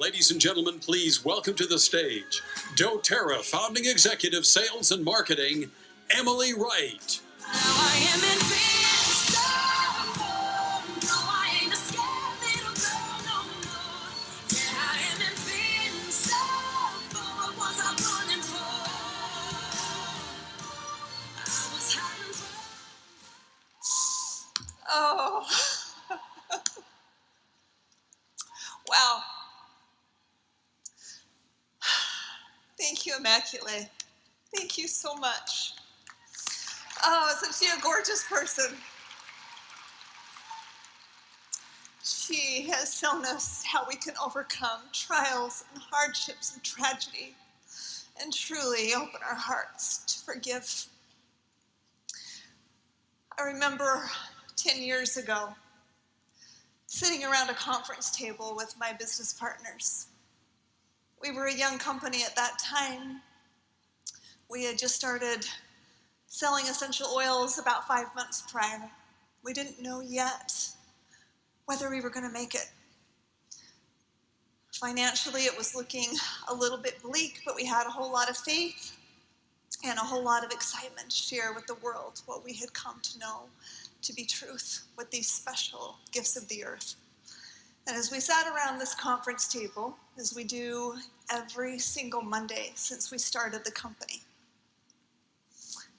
Ladies and gentlemen, please welcome to the stage DoTerra founding executive sales and marketing, Emily Wright. Oh, wow. Thank you, Immaculate. Thank you so much. Oh, isn't she a gorgeous person? She has shown us how we can overcome trials and hardships and tragedy and truly open our hearts to forgive. I remember 10 years ago, sitting around a conference table with my business partners. We were a young company at that time. We had just started selling essential oils about 5 months prior. We didn't know yet whether we were going to make it. Financially, it was looking a little bit bleak, but we had a whole lot of faith and a whole lot of excitement to share with the world what we had come to know to be truth with these special gifts of the earth. And as we sat around this conference table, as we do every single Monday since we started the company,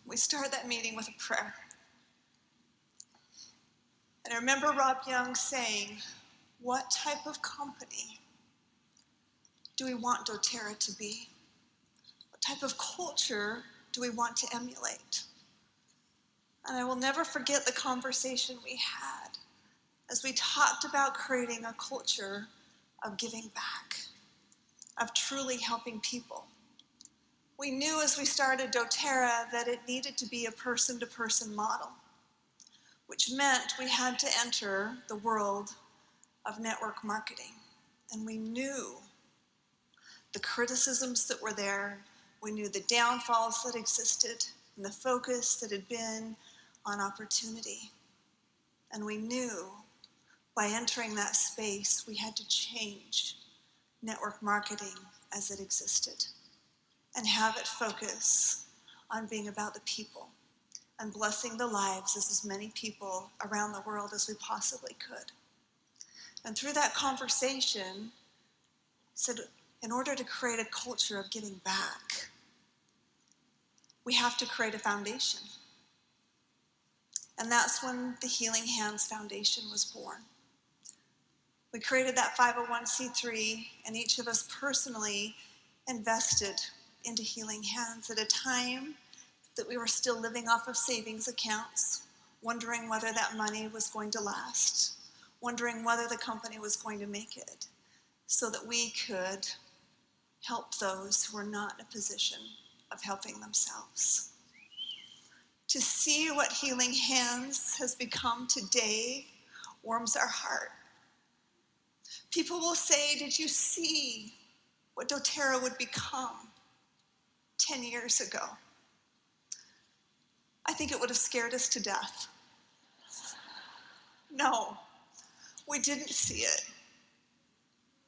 we started that meeting with a prayer. And I remember Rob Young saying, what type of company do we want doTERRA to be? What type of culture do we want to emulate? And I will never forget the conversation we had as we talked about creating a culture of giving back, of truly helping people. We knew as we started doTERRA that it needed to be a person-to-person model, which meant we had to enter the world of network marketing. And we knew the criticisms that were there, we knew the downfalls that existed, and the focus that had been on opportunity. And we knew by entering that space, we had to change network marketing as it existed and have it focus on being about the people and blessing the lives of as many people around the world as we possibly could. And through that conversation, said, in order to create a culture of giving back, we have to create a foundation. And that's when the Healing Hands Foundation was born. We created that 501c3, and each of us personally invested into Healing Hands at a time that we were still living off of savings accounts, wondering whether that money was going to last, wondering whether the company was going to make it, so that we could help those who were not in a position of helping themselves. To see what Healing Hands has become today warms our heart. People will say, did you see what doTERRA would become 10 years ago? I think it would have scared us to death. No, we didn't see it.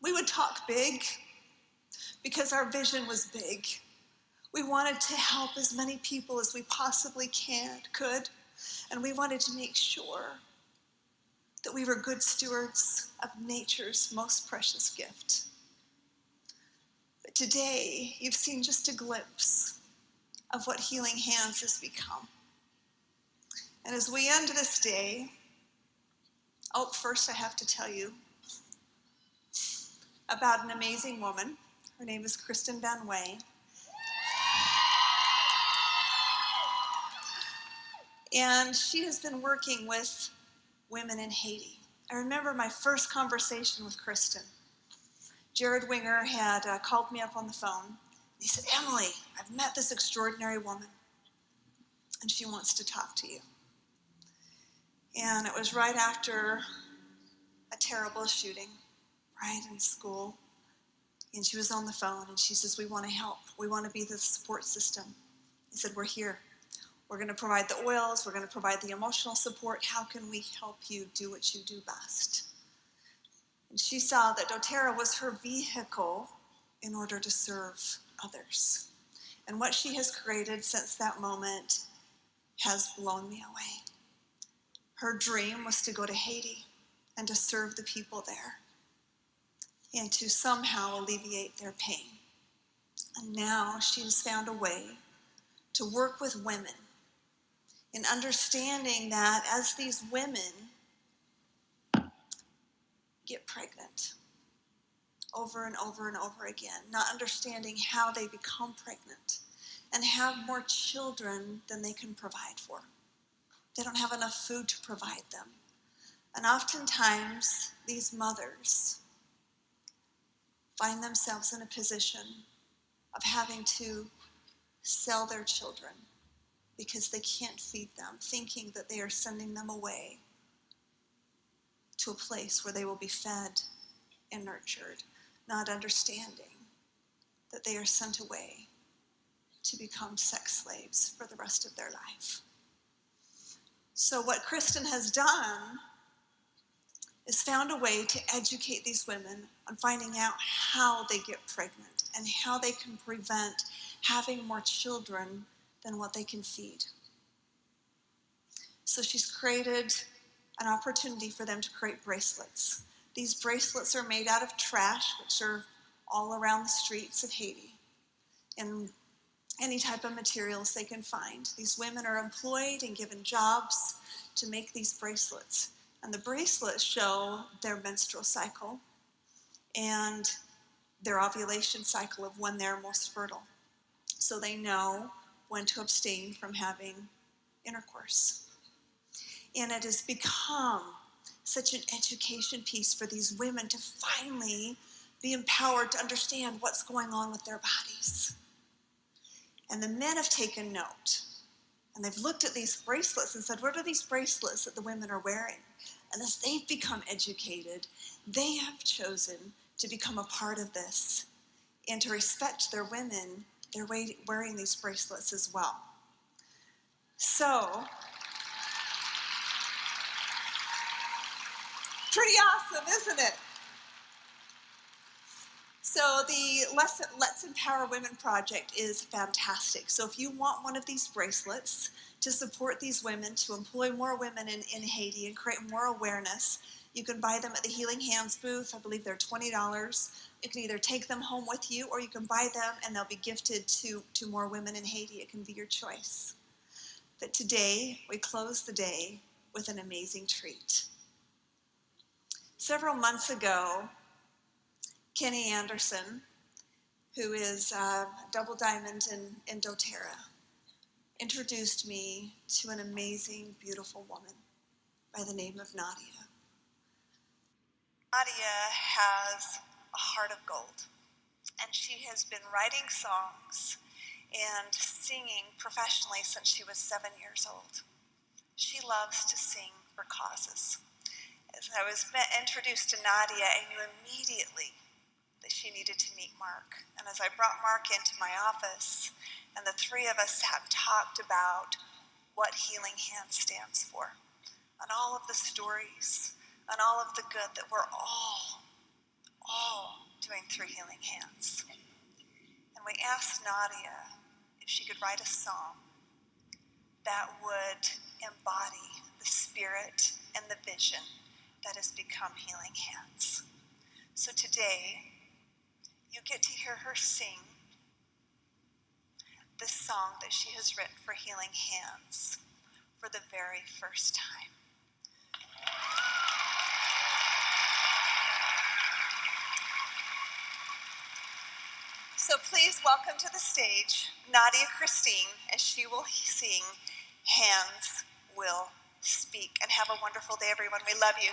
We would talk big because our vision was big. We wanted to help as many people as we possibly could, and we wanted to make sure that we were good stewards of nature's most precious gift. But today, you've seen just a glimpse of what Healing Hands has become. And as we end this day, first I have to tell you about an amazing woman. Her name is Kristen Van Way. And she has been working with women in Haiti. I remember my first conversation with Kristen. Jared Winger had called me up on the phone. He said, Emily, I've met this extraordinary woman, and she wants to talk to you. And it was right after a terrible shooting, right in school. And she was on the phone, and she says, we want to help. We want to be the support system. I said, we're here. We're going to provide the oils. We're going to provide the emotional support. How can we help you do what you do best? And she saw that doTERRA was her vehicle in order to serve others. And what she has created since that moment has blown me away. Her dream was to go to Haiti and to serve the people there and to somehow alleviate their pain. And now she has found a way to work with women in understanding that as these women get pregnant over and over and over again, not understanding how they become pregnant and have more children than they can provide for. They don't have enough food to provide them. And oftentimes, these mothers find themselves in a position of having to sell their children because they can't feed them, thinking that they are sending them away to a place where they will be fed and nurtured, not understanding that they are sent away to become sex slaves for the rest of their life. So what Kristen has done is found a way to educate these women on finding out how they get pregnant and how they can prevent having more children than what they can feed. So she's created an opportunity for them to create bracelets. These bracelets are made out of trash, which are all around the streets of Haiti, and any type of materials they can find. These women are employed and given jobs to make these bracelets. And the bracelets show their menstrual cycle and their ovulation cycle of when they're most fertile. So they know when to abstain from having intercourse. And it has become such an education piece for these women to finally be empowered to understand what's going on with their bodies. And the men have taken note. And they've looked at these bracelets and said, what are these bracelets that the women are wearing? And as they've become educated, they have chosen to become a part of this and to respect their women. They're wearing these bracelets as well. So, pretty awesome, isn't it? So the Let's Empower Women project is fantastic. So if you want one of these bracelets to support these women, to employ more women in Haiti and create more awareness, you can buy them at the Healing Hands booth. I believe they're $20. You can either take them home with you or you can buy them and they'll be gifted to more women in Haiti. It can be your choice. But today, we close the day with an amazing treat. Several months ago, Kenny Anderson, who is a double diamond in dōTERRA, introduced me to an amazing, beautiful woman by the name of Nadia. Nadia has a heart of gold, and she has been writing songs and singing professionally since she was 7 years old. She loves to sing for causes. As I was introduced to Nadia, I knew immediately that she needed to meet Mark. And as I brought Mark into my office, and the three of us sat and talked about what Healing Hands stands for, and all of the stories, and all of the good that we're all doing through Healing Hands. And we asked Nadia if she could write a song that would embody the spirit and the vision that has become Healing Hands. So today, you get to hear her sing this song that she has written for Healing Hands for the very first time. So please welcome to the stage Nadia Khristean as she will sing Hands Will Speak. And have a wonderful day, everyone. We love you.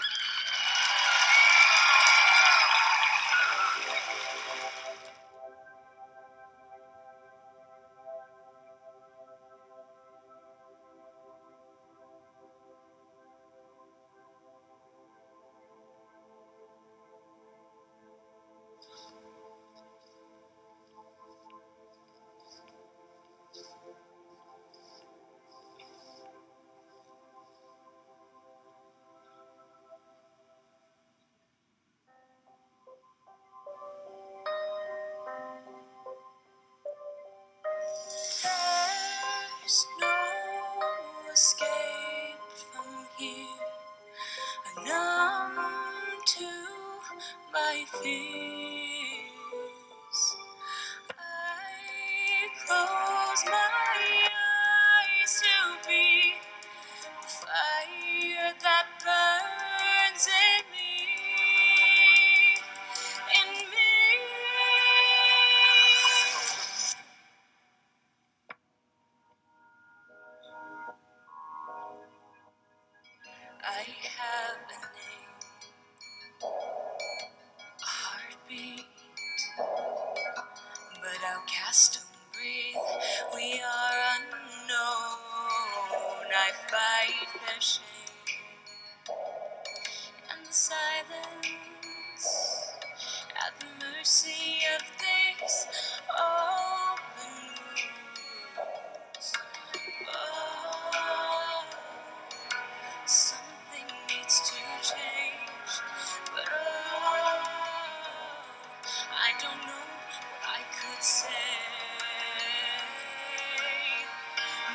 my fears. I close my eyes to be the fire that burns in me, in me. I have a name, a heartbeat, but outcast don't breathe. We are unknown. I fight their shame and the silence, at the mercy of this open wounds. Oh, something needs to change, but oh, I don't know what I could say.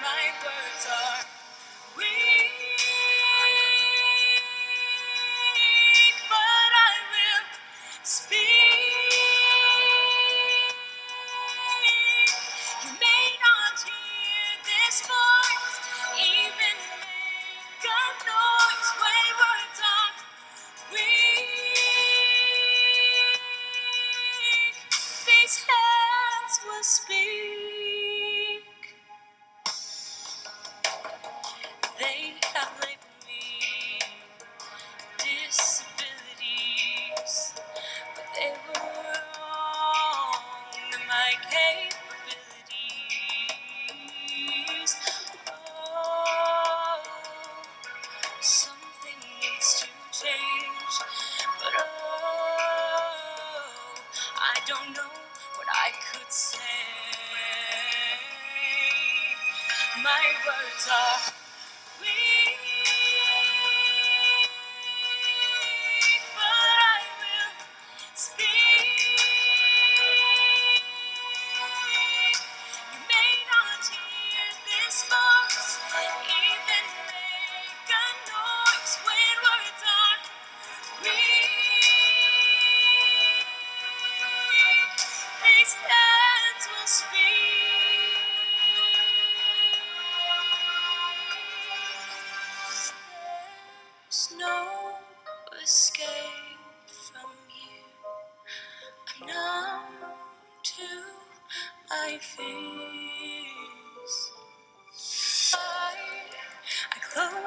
My words are weak, but I will speak. You may not hear this voice, even make a noise when words are weak. These hands will speak. They have labeled me disabilities, but they were wrong to my capabilities. Oh, something needs to change, but oh, I don't know what I could say. My words are weak, but I will speak. You may not hear this voice, even make a noise when words are weak. These hands will speak. There's no escape from you. I'm numb to my fears. I close